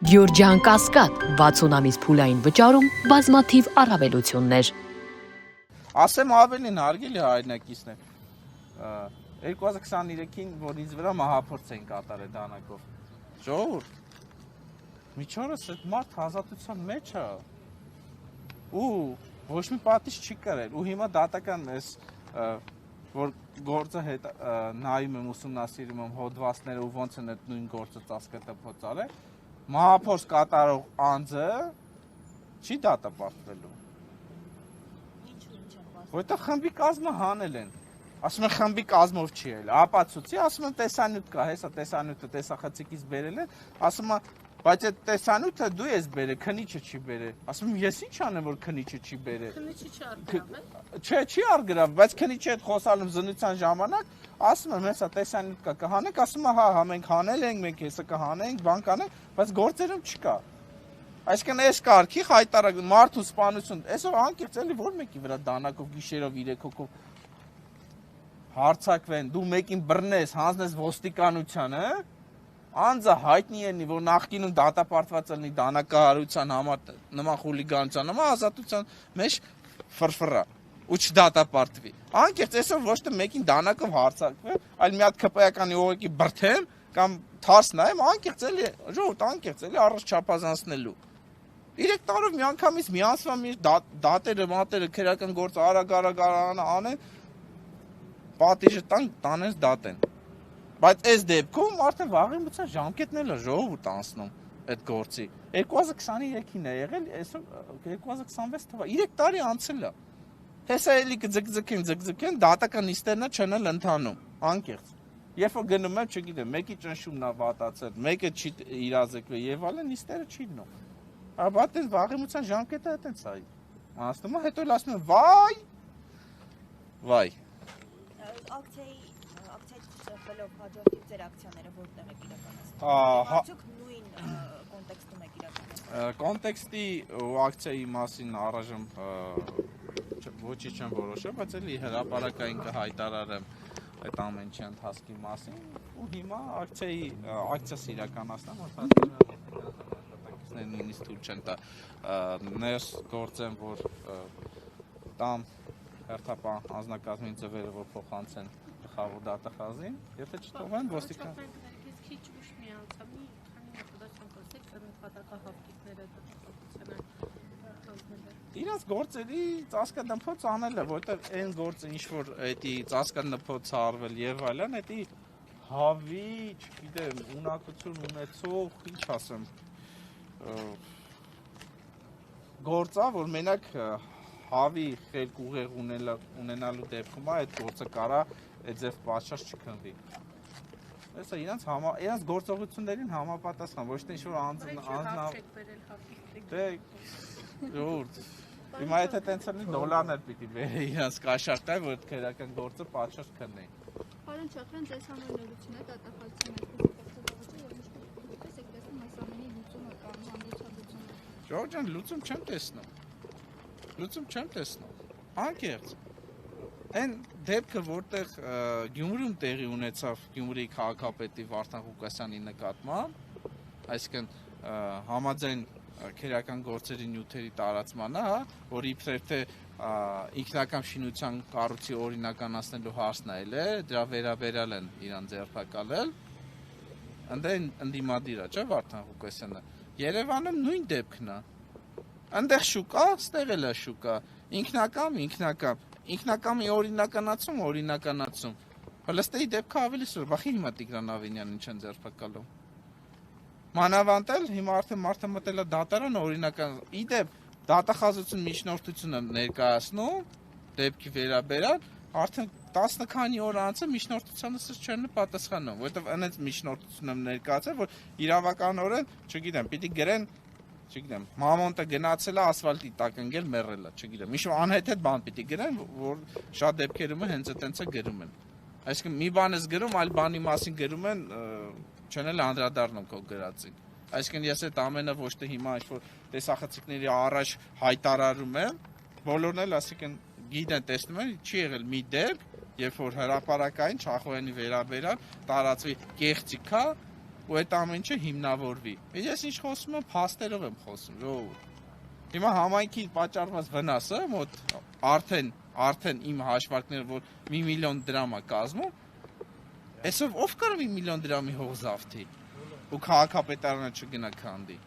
Գյորջյան Կասկադ 60 ամիս փուլային վճարում բազմաթիվ առավելություններ։ Ասեմ ավելին հարգելի հայրենակիցն է 2023-ին, որ ինձ վրա մահափորձ են կատարել դանակով։ Ժողովուրդ, միջորս այդ մարդ ազատության մեջ է ու ոչ մի պատիժ չի կրել ու հիմա դատական էս որ գործը հետ նայում եմ ուսումնասիրում եմ հոդվածները ու ոնց են այդ նույն գործը ծածկատփոց արել, մահափորձ կատարող անձը չի դատապարտվելու։ Որտեղ խմբի կազմը հանել են։ Ասում են խմբի կազմով չի ել, ապացուցի, ասում են տեսանյութ կա, հեսա տեսանյութը տեսախցիկից բերել են, ասում է, բայց այդ տեսանյութը դու ես բերել, քնիչը չի բերել։ Ասում եմ, ես ինչ անեմ, որ քնիչը չի բերել։ Քնիչը չի արգրավել։ Չէ, չի արգրավել, բայց քնիչի հետ խոսալու զննության ժամանակ ասում եմ, հեսա տեսանյութ կա, կհանենք, ասում է, հա, մենք հանել ենք, մենք հեսա կհանենք, բան կանենք, բայց գործերում չկա։ Այսինքն այս կարգի խայտարակ մարդու սպանություն, այսօր անկեղծ էլի որ մեկի վրա դանակով գիշերով 3 հոգով հարցակվեն, դու մեկին բռնես, հանձնես ոստիկանությանը, անձը հայտնի ելնի, որ նախկինում դատապարտված ելնի դանակահարության համար նման խուլիգանության համար ազատության մեջ ֆրֆրա ու չդատապարտվի։ Անկեղծ այսօր ոչ թե մեկին դանակով հարցակվեմ, այլ մի հատ քպայականի ուղեկի բրթեմ կամ թարս նայեմ, անկեղծ էլի, ժողովուրդ անկեղծ էլի առանց չափազանցնելու։ 3 տարով միանգամից միանցվում մի դատերը, մատերը, քերական գործ արագ անեն, պատիժը տանես դատեն։ Բայց այս դեպքում արդեն վաղի մտցան ժամկետն էլ է ժողովուրդ անցնում այդ գործի։ 2023-ին է եղել, այսօր 2026 թվա, 3 տարի անցել է։ Հեսա էլի կձգձգեն, դատական նիստերն չեն էլ ընթանում, անկեղծ։ Երբ որ գնում եմ, չգիտեմ, մեկի ճնշումն է վատացել, մեկը չի իրազեկվել եւ այլն, նիստերը չի դնում։ Բայց այն վաղեմության ժամկետը այդպես է։ Անցնում է, հետո էլ ասում են վայ։ Ակցիայի ծրագրով հաջորդի ձեր ակցիաները որտեղ եք իրականացնում։ Արդյոք նույն կոնտեքստում եք իրականացնում։ Կոնտեքստի ու ակցիայի մասին առայժմ ոչինչ չեմ որոշել, բայց էլի հրապարակային կհայտարարեմ այդ ամենի ընթացքի մասին ու հիմա ակցիաս իրականացնեմ, նույնիսկ թույլ չեն տա ներս գործեմ, որ տամ հերթապահ անձնակազմին ձևերը, որ փոխանցեն գլխավոր դատախազին, եթե չթողեն ոստիկան։ Քիչ ուշ միացա, մի քանի մոտեցան կասեք, նպատակահատիկները Իրաց գործերի ծածկադնփոց անելը, որտեղ այն գործը ինչ որ էդի ծածկադնփոց արվել եւ այլն, էդի հավի, չգիտեմ, ունակություն ունեցող, ինչ ասեմ, գործա, որ մենակ հավի խելք ուղեղ ունենալու դեպքում այդ գործը կարա այդ ձև պատշաճ չքննվի։ Այսա իրանց գործողություններին համապատասխան, ոչ թե ինչ որ ժողովուրդ, հիմա եթե տենց լինի դոլարներ պիտի բերի իրանց կաշառք, որ այդ քերական գործը պատշաճ քննեին։ Պարոն Չախրյան, ձեզ համանորություն է դատախազության Ժողովուրդ ջան, լուծում չեմ տեսնում։ Անկեղծ։ Այն դեպքը, որտեղ Գյումրիում տեղի ունեցավ Գյումրիի քաղաքապետի Վարդան Ղուկասյանի նկատմամբ, այսինքն համաձայն քերական գործերի նյութերի տարածմանը, որ իբրև թե ինքնական շինության կառույցի օրինականացնելու հարցն է, դրա վերաբերյալ են իրան ձերբակալել, ընդդիմադիր է, չէ՞ Վարդան Ղուկասյանը։ Երևանում նույն դեպքն է։ Այնտեղ շուկա, ստեղ էլ է շուկա, ինքնակամի օրինականացում։ Հլստեի դեպքը ավելի սուր, բախի հիմա Տիգրան Ավինյանին չեն ձերբակալում։ Մանավանդ էլ հիմա արդեն մարդը մտել է դատարան օրինական, իդեպ դատախազություն միջնորդությունը ներկայացնում դեպքի վերաբերյալ, արդեն 10 քանի օր անց է միջնորդությանը չեն պատասխանում, որովհետև այնց միջնորդություն եմ ներկայացել, որ իրավականորեն, չգիտեմ, պիտի գրեն, չգիտեմ, մամոնտը գնացել է ասֆալտի տակ ընկել մեռել է, չգիտեմ, ինչ-որ անհեթեթ բան պիտի գրեն, որ շատ դեպքերում հենց այդպես է գրում են։ Այսինքն մի բան ես գրում, այլ բանի մասին գրում են, չեն էլ անդրադառնում քո գրածին։ Այսինքն ես այդ ամենը ոչ թե հիմա ինչ-որ տեսախցիկների առաջ հայտարարում եմ, բոլորն էլ ասիկն գիտեն, տեսնում են, չի եղել մի դեպք, երբ որ հրապարակային Չախոյանի վերաբերյալ տարածվի կեղծիքա, ու այդ ամեն ինչը հիմնավորվի։ Ես ինչ խոսում եմ, փաստերով եմ խոսում, ժողովուրդ։ Հիմա համայնքի պատճառված վնասը մոտ արդեն իմ հաշվարկները, որ 1 միլիոն դրամ է կազմում, այսով ով կարող 1 միլիոն դրամի հող զավթի ու քաղաքապետարանը չգնա քանդի։